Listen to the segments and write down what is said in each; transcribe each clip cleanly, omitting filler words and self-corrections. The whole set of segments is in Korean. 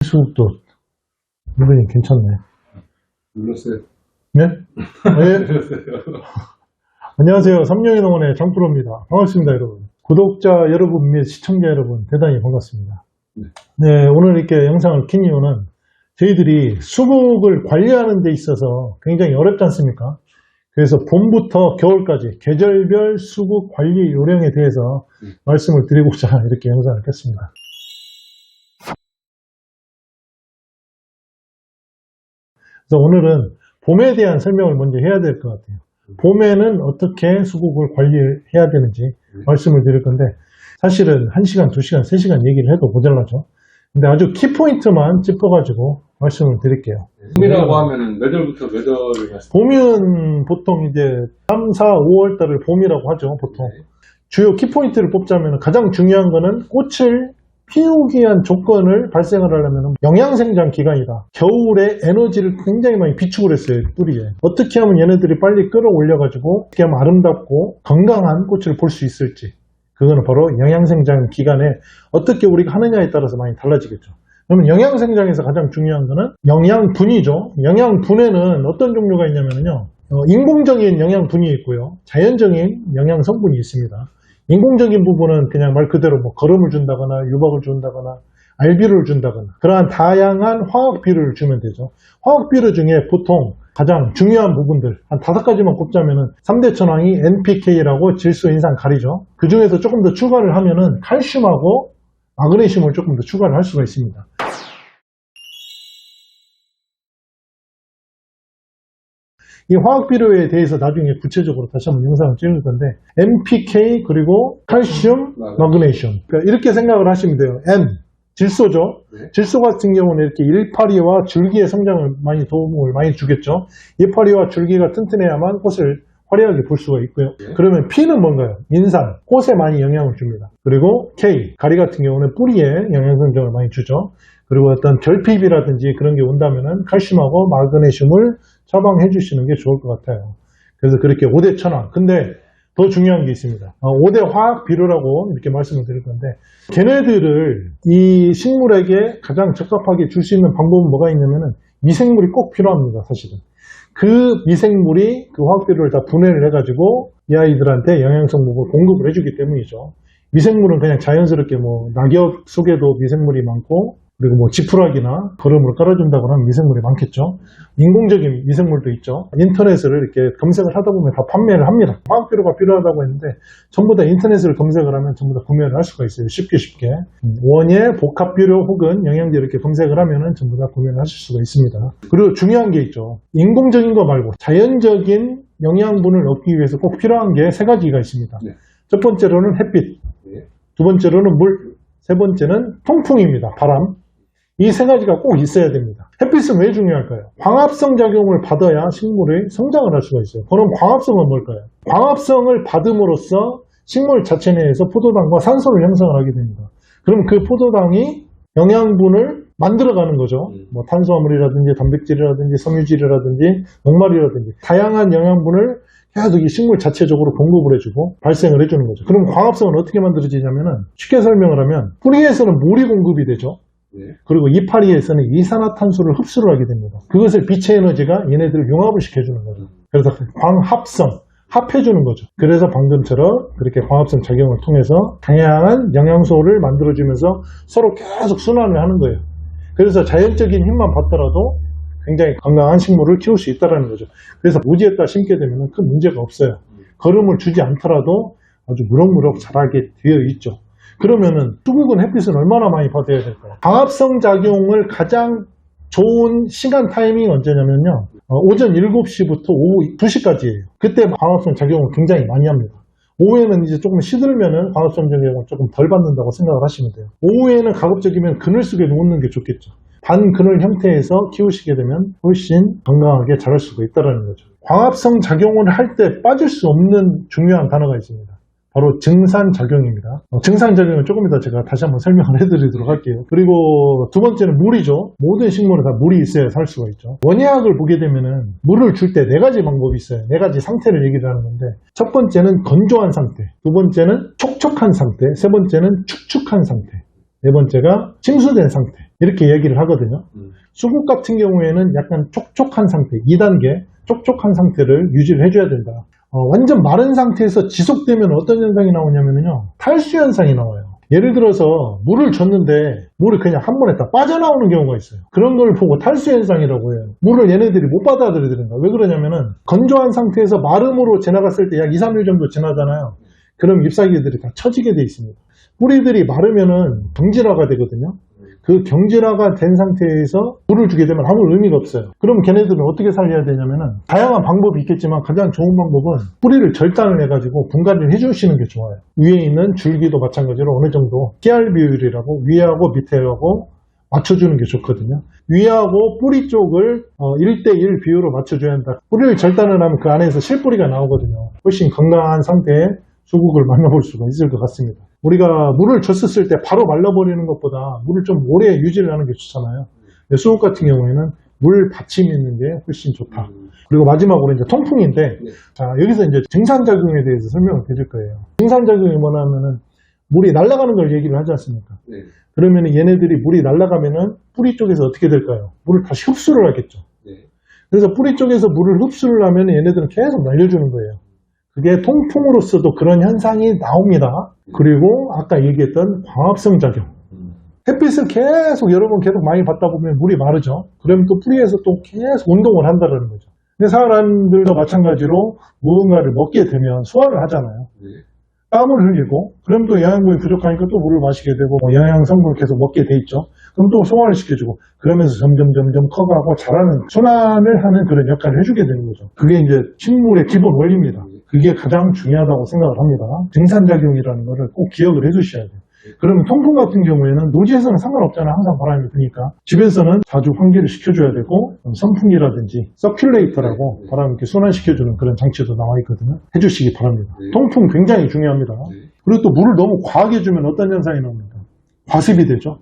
수국도 은근히 괜찮네. 눌렀어요. 네? 네. 안녕하세요. 삼룡이농원의 장프로입니다. 반갑습니다, 여러분. 구독자 여러분 및 시청자 여러분 대단히 반갑습니다. 네, 오늘 이렇게 영상을 킨 이유는 저희들이 수국을 관리하는 데 있어서 굉장히 어렵지 않습니까? 그래서 봄부터 겨울까지 계절별 수국 관리 요령에 대해서 말씀을 드리고자 이렇게 영상을 켰습니다. 그래서 오늘은 봄에 대한 설명을 먼저 해야 될 것 같아요. 봄에는 어떻게 수국을 관리해야 되는지 말씀을 드릴 건데, 사실은 1시간, 2시간, 3시간 얘기를 해도 모자라죠. 근데 아주 키포인트만 짚어가지고 말씀을 드릴게요. 봄이라고 하면은 몇 월부터 몇 월을 말씀? 봄은 보통 이제 3, 4, 5월 달을 봄이라고 하죠, 보통. 주요 키포인트를 뽑자면 가장 중요한 거는 꽃을 피우기 위한 조건을 발생을 하려면 영양생장 기간이다. 겨울에 에너지를 굉장히 많이 비축을 했어요, 뿌리에. 어떻게 하면 얘네들이 빨리 끌어올려가지고 어떻게 하면 아름답고 건강한 꽃을 볼 수 있을지, 그거는 바로 영양생장 기간에 어떻게 우리가 하느냐에 따라서 많이 달라지겠죠. 그러면 영양생장에서 가장 중요한 거는 영양분이죠. 영양분에는 어떤 종류가 있냐면요, 인공적인 영양분이 있고요, 자연적인 영양성분이 있습니다. 인공적인 부분은 그냥 말 그대로 뭐 거름을 준다거나 유박을 준다거나 알비료를 준다거나 그러한 다양한 화학비료를 주면 되죠. 화학비료 중에 보통 가장 중요한 부분들 한 5가지만 꼽자면은 3대 천왕이 NPK라고 질소, 인산, 가리죠. 그 중에서 조금 더 추가를 하면은 칼슘하고 마그네슘을 조금 더 추가를 할 수가 있습니다. 이 화학비료에 대해서 나중에 구체적으로 다시 한번 영상을 찍을 건데, NPK 그리고 칼슘, 마그네슘, 그러니까 이렇게 생각을 하시면 돼요. N, 질소죠. 질소 같은 경우는 이렇게 일파리와 줄기의 성장을 많이 도움을 많이 주겠죠. 일파리와 줄기가 튼튼해야만 꽃을 화려하게 볼 수가 있고요. 그러면 P는 뭔가요? 인산, 꽃에 많이 영향을 줍니다. 그리고 K, 가리 같은 경우는 뿌리에 영양성장을 많이 주죠. 그리고 어떤 결핍이라든지 그런 게 온다면은 칼슘하고 마그네슘을 처방해 주시는 게 좋을 것 같아요. 그래서 그렇게 5대 천왕. 근데 더 중요한 게 있습니다. 5대 화학 비료라고 이렇게 말씀을 드릴 건데, 걔네들을 이 식물에게 가장 적합하게 줄 수 있는 방법은 뭐가 있냐면은 미생물이 꼭 필요합니다, 사실은. 그 미생물이 그 화학 비료를 다 분해를 해가지고 이 아이들한테 영양성분을 공급을 해주기 때문이죠. 미생물은 그냥 자연스럽게 뭐 낙엽 속에도 미생물이 많고, 그리고 뭐 지푸라기나 거름으로 깔아준다거나 하면 미생물이 많겠죠. 인공적인 미생물도 있죠. 인터넷을 이렇게 검색을 하다 보면 다 판매를 합니다. 화학비료가 필요하다고 했는데 전부 다 인터넷을 검색을 하면 전부 다 구매를 할 수가 있어요. 쉽게. 원예, 복합비료 혹은 영양제 이렇게 검색을 하면은 전부 다 구매를 하실 수가 있습니다. 그리고 중요한 게 있죠. 인공적인 거 말고 자연적인 영양분을 얻기 위해서 꼭 필요한 게 3가지가 있습니다. 첫 번째로는 햇빛, 두 번째로는 물, 세 번째는 통풍입니다. 바람. 이 3가지가 꼭 있어야 됩니다. 햇빛은 왜 중요할까요? 광합성 작용을 받아야 식물이 성장을 할 수가 있어요. 그럼 광합성은 뭘까요? 광합성을 받음으로써 식물 자체 내에서 포도당과 산소를 형성을 하게 됩니다. 그럼 그 포도당이 영양분을 만들어가는 거죠. 뭐 탄수화물이라든지 단백질이라든지 섬유질이라든지 녹말이라든지 다양한 영양분을 계속 이 식물 자체적으로 공급을 해주고 발생을 해주는 거죠. 그럼 광합성은 어떻게 만들어지냐면은, 쉽게 설명을 하면 뿌리에서는 물이 공급이 되죠. 그리고 이파리에서는 이산화탄소를 흡수를 하게 됩니다. 그것을 빛의 에너지가 얘네들을 융합을 시켜주는 거죠. 그래서 광합성, 합해주는 거죠. 그래서 방금처럼 그렇게 광합성 작용을 통해서 다양한 영양소를 만들어주면서 서로 계속 순환을 하는 거예요. 그래서 자연적인 힘만 받더라도 굉장히 건강한 식물을 키울 수 있다는 거죠. 그래서 무지에다 심게 되면 큰 문제가 없어요. 거름을 주지 않더라도 아주 무럭무럭 자라게 되어 있죠. 그러면은 수국은 햇빛을 얼마나 많이 받아야 될까요? 광합성 작용을 가장 좋은 시간 타이밍이 언제냐면요, 오전 7시부터 오후 2시까지예요. 그때 광합성 작용을 굉장히 많이 합니다. 오후에는 이제 조금 시들면은 광합성 작용을 조금 덜 받는다고 생각을 하시면 돼요. 오후에는 가급적이면 그늘 속에 놓는 게 좋겠죠. 반그늘 형태에서 키우시게 되면 훨씬 건강하게 자랄 수가 있다는 거죠. 광합성 작용을 할 때 빠질 수 없는 중요한 단어가 있습니다. 바로 증산작용입니다. 증산작용은 조금 이따 제가 다시 한번 설명을 해드리도록 할게요. 그리고 두 번째는 물이죠. 모든 식물은 다 물이 있어야 살 수가 있죠. 원예학을 보게 되면은 물을 줄 때 4가지 방법이 있어요. 4가지 상태를 얘기를 하는 건데, 첫 번째는 건조한 상태, 두 번째는 촉촉한 상태, 세 번째는 축축한 상태. 네 번째가 침수된 상태. 이렇게 얘기를 하거든요. 수국 같은 경우에는 약간 촉촉한 상태, 2단계 촉촉한 상태를 유지를 해줘야 된다. 완전 마른 상태에서 지속되면 어떤 현상이 나오냐면요. 탈수 현상이 나와요. 예를 들어서 물을 줬는데 물이 그냥 한 번에 다 빠져나오는 경우가 있어요. 그런 걸 보고 탈수 현상이라고 해요. 물을 얘네들이 못 받아들이는 거야. 왜 그러냐면은 건조한 상태에서 마름으로 지나갔을 때 약 2, 3일 정도 지나잖아요. 그럼 잎사귀들이 다 처지게 돼 있습니다. 뿌리들이 마르면은 경질화가 되거든요. 그 경질화가 된 상태에서 물을 주게 되면 아무 의미가 없어요. 그럼 걔네들은 어떻게 살려야 되냐면은 다양한 방법이 있겠지만 가장 좋은 방법은 뿌리를 절단을 해가지고 분갈이를 해주시는 게 좋아요. 위에 있는 줄기도 마찬가지로 어느 정도 씨알 비율이라고 위하고 밑에하고 맞춰주는 게 좋거든요. 위하고 뿌리 쪽을 1대1 비율로 맞춰줘야 한다. 뿌리를 절단을 하면 그 안에서 실뿌리가 나오거든요. 훨씬 건강한 상태의 수국을 만나볼 수가 있을 것 같습니다. 우리가 물을 줬었을 때 바로 말라버리는 것보다 물을 좀 오래 유지를 하는 게 좋잖아요. 수국 같은 경우에는 물 받침이 있는 게 훨씬 좋다. 그리고 마지막으로 이제 통풍인데, 자, 여기서 이제 증산작용에 대해서 설명을 드릴 거예요. 증산작용이 뭐냐면은 물이 날아가는 걸 얘기를 하지 않습니까? 그러면 얘네들이 물이 날아가면은 뿌리 쪽에서 어떻게 될까요? 물을 다시 흡수를 하겠죠. 그래서 뿌리 쪽에서 물을 흡수를 하면 얘네들은 계속 날려주는 거예요. 그게 통풍으로서도 그런 현상이 나옵니다. 그리고 아까 얘기했던 광합성 작용. 햇빛을 계속 여러 번 계속 많이 받다 보면 물이 마르죠. 그러면 또 뿌리에서 또 계속 운동을 한다는 거죠. 근데 사람들도 마찬가지로 무언가를 먹게 되면 소화를 하잖아요. 땀을 흘리고, 그럼 또 영양분이 부족하니까 또 물을 마시게 되고, 영양 성분을 계속 먹게 돼 있죠. 그럼 또 소화를 시켜주고, 그러면서 점점 커가고 자라는, 순환을 하는 그런 역할을 해주게 되는 거죠. 그게 이제 식물의 기본 원리입니다. 그게 가장 중요하다고 생각을 합니다. 증산작용이라는 거를 꼭 기억을 해주셔야 돼요. 그러면 통풍 같은 경우에는 노지에서는 상관없잖아요. 항상 바람이 부니까. 집에서는 자주 환기를 시켜줘야 되고, 선풍기라든지 서큘레이터라고 바람을 이렇게 순환시켜주는 그런 장치도 나와 있거든요. 해주시기 바랍니다. 통풍 굉장히 중요합니다. 그리고 또 물을 너무 과하게 주면 어떤 현상이 나옵니까? 과습이 되죠.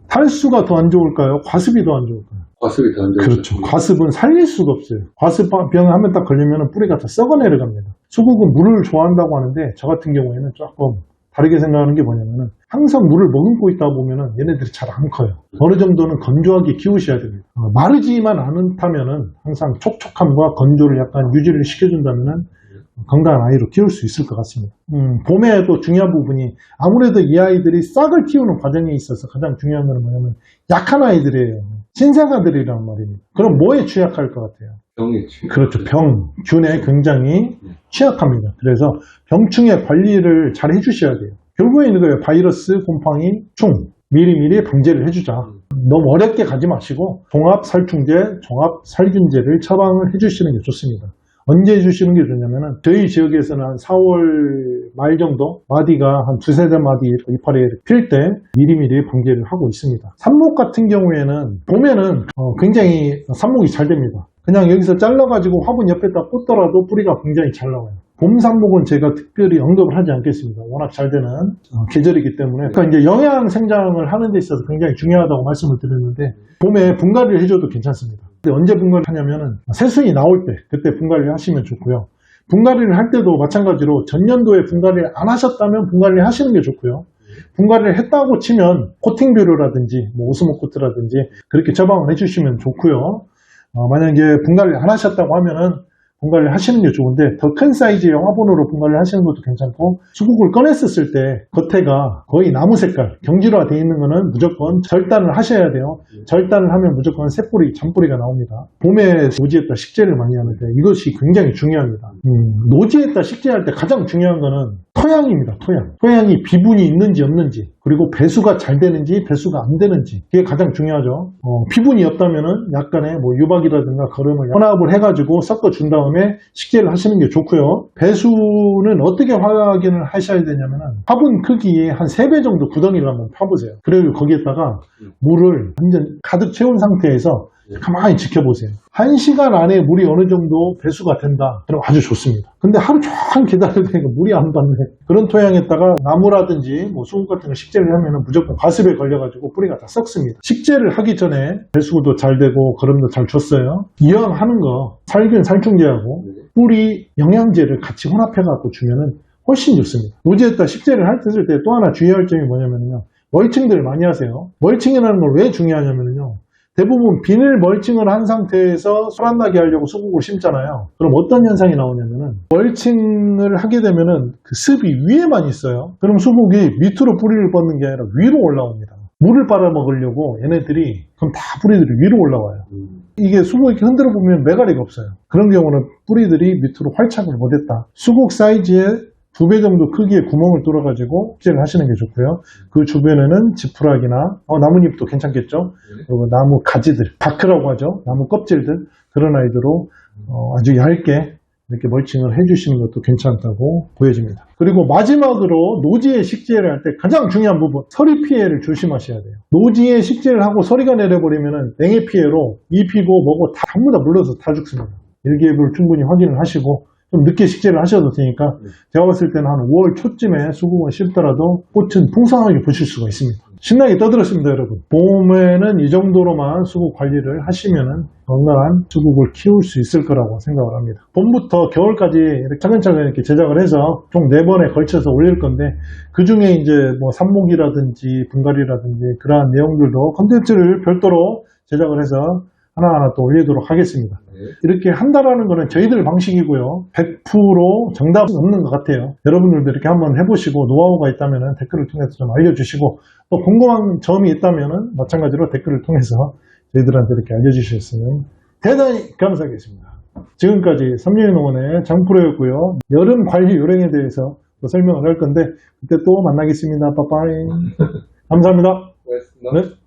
탈수가 더 안 좋을까요? 과습이 더 안 좋을까요? 과습이 더 안 좋죠. 그렇죠. 과습은 살릴 수가 없어요. 과습병 하면 딱 걸리면 뿌리가 다 썩어 내려갑니다. 수국은 물을 좋아한다고 하는데 저 같은 경우에는 조금 다르게 생각하는 게 뭐냐면은 항상 물을 머금고 있다 보면은 얘네들이 잘 안 커요. 어느 정도는 건조하게 키우셔야 됩니다. 마르지만 않다면은 항상 촉촉함과 건조를 약간 유지를 시켜준다면은 건강한 아이로 키울 수 있을 것 같습니다. 봄에도 중요한 부분이 아무래도 이 아이들이 싹을 키우는 과정에 있어서 가장 중요한 건 뭐냐면 약한 아이들이에요. 신생아들이란 말입니다. 그럼 뭐에 취약할 것 같아요? 병이 취약. 그렇죠. 병, 균에 굉장히 취약합니다. 그래서 병충해 관리를 잘 해주셔야 돼요. 결국에는 이거예요. 바이러스, 곰팡이, 충 미리미리 방제를 해주자. 너무 어렵게 가지 마시고 종합살충제, 종합살균제를 처방을 해주시는 게 좋습니다. 언제 해주시는 게 좋냐면은 저희 지역에서는 한 4월 말 정도 마디가 한 두세 대 마디 이파리에 필 때 미리미리 방제를 하고 있습니다. 삽목 같은 경우에는 봄에는 굉장히 삽목이 잘 됩니다. 그냥 여기서 잘라가지고 화분 옆에다 꽂더라도 뿌리가 굉장히 잘 나와요. 봄 삽목은 제가 특별히 언급을 하지 않겠습니다. 워낙 잘 되는 계절이기 때문에. 그러니까 이제 영양 생장을 하는 데 있어서 굉장히 중요하다고 말씀을 드렸는데 봄에 분갈이를 해줘도 괜찮습니다. 근데 언제 분갈이를 하냐면은 새순이 나올 때 그때 분갈이를 하시면 좋고요. 분갈이를 할 때도 마찬가지로 전년도에 분갈이를 안 하셨다면 분갈이를 하시는 게 좋고요. 분갈이를 했다고 치면 코팅비료라든지 뭐 오스모코트라든지 그렇게 처방을 해주시면 좋고요. 만약에 분갈이를 안 하셨다고 하면은 분갈이를 하시는 게 좋은데 더 큰 사이즈의 화분으로 분갈이를 하시는 것도 괜찮고 수국을 꺼냈었을 때 겉에가 거의 나무 색깔 경질화 되어 있는 거는 무조건 절단을 하셔야 돼요. 절단을 하면 무조건 새뿌리, 잔뿌리가 나옵니다. 봄에 노지에다 식재를 많이 하는데 이것이 굉장히 중요합니다. 노지에다 식재할 때 가장 중요한 거는 토양입니다. 토양이 비분이 있는지 없는지 그리고 배수가 잘 되는지 배수가 안 되는지 그게 가장 중요하죠. 비분이 없다면은 약간의 뭐 유박이라든가 거름을 혼합을 해가지고 섞어준 다음에 식재를 하시는 게 좋고요. 배수는 어떻게 확인을 하셔야 되냐면은 화분 크기의 한 3배 정도 구덩이를 한번 파보세요. 그리고 거기에다가 물을 완전 가득 채운 상태에서 가만히 지켜보세요. 1시간 안에 물이 어느 정도 배수가 된다. 그럼 아주 좋습니다. 근데 하루 종일 기다리니까 물이 안 받네. 그런 토양에다가 나무라든지 뭐 수국 같은 거 식재를 하면 무조건 과습에 걸려가지고 뿌리가 다 썩습니다. 식재를 하기 전에 배수도 잘 되고 거름도 잘 줬어요. 이왕 하는 거 살균 살충제하고 뿌리 영양제를 같이 혼합해갖고 주면은 훨씬 좋습니다. 노지에다 식재를 할 때 또 하나 주의할 점이 뭐냐면요. 멀칭들을 많이 하세요. 멀칭이라는 걸 왜 중요하냐면요. 대부분 비닐 멀칭을 한 상태에서 술 안 나게 하려고 수국을 심잖아요. 그럼 어떤 현상이 나오냐면은 멀칭을 하게 되면은 그 습이 위에만 있어요. 그럼 수국이 밑으로 뿌리를 뻗는 게 아니라 위로 올라옵니다. 물을 빨아먹으려고 얘네들이 그럼 다 뿌리들이 위로 올라와요. 이게 수국 이렇게 흔들어 보면 매가리가 없어요. 그런 경우는 뿌리들이 밑으로 활착을 못했다. 수국 사이즈의 2배 정도 크기의 구멍을 뚫어가지고 식재를 하시는 게 좋고요. 그 주변에는 지푸라기나 나뭇잎도 괜찮겠죠. 그리고 나무 가지들, 바크라고 하죠. 나무 껍질들 그런 아이들로 아주 얇게 이렇게 멀칭을 해주시는 것도 괜찮다고 보여집니다. 그리고 마지막으로 노지에 식재를 할 때 가장 중요한 부분, 서리 피해를 조심하셔야 돼요. 노지에 식재를 하고 서리가 내려버리면 냉해 피해로 잎이고 뭐고 다 전부 다 물러서 다 죽습니다. 일기예보를 충분히 확인을 하시고 좀 늦게 식재를 하셔도 되니까 제가 봤을 때는 한 5월 초쯤에 수국을 심더라도 꽃은 풍성하게 보실 수가 있습니다. 신나게 떠들었습니다, 여러분. 봄에는 이 정도로만 수국 관리를 하시면은 건강한 수국을 키울 수 있을 거라고 생각을 합니다. 봄부터 겨울까지 이렇게 차근차근 이렇게 제작을 해서 총 4번에 걸쳐서 올릴 건데 그 중에 이제 뭐 삽목이라든지 분갈이라든지 그러한 내용들도 컨텐츠를 별도로 제작을 해서 하나하나 또 올리도록 하겠습니다. 이렇게 한다라는 거는 저희들 방식이고요. 100% 정답은 없는 것 같아요. 여러분들도 이렇게 한번 해보시고 노하우가 있다면 댓글을 통해서 좀 알려주시고 또 궁금한 점이 있다면 마찬가지로 댓글을 통해서 저희들한테 이렇게 알려주셨으면 대단히 감사하겠습니다. 지금까지 삼류의 장프로였고요. 여름 관리 요령에 대해서 또 설명을 할 건데 그때 또 만나겠습니다. 빠빠이. 감사합니다. 고맙습니다. 네.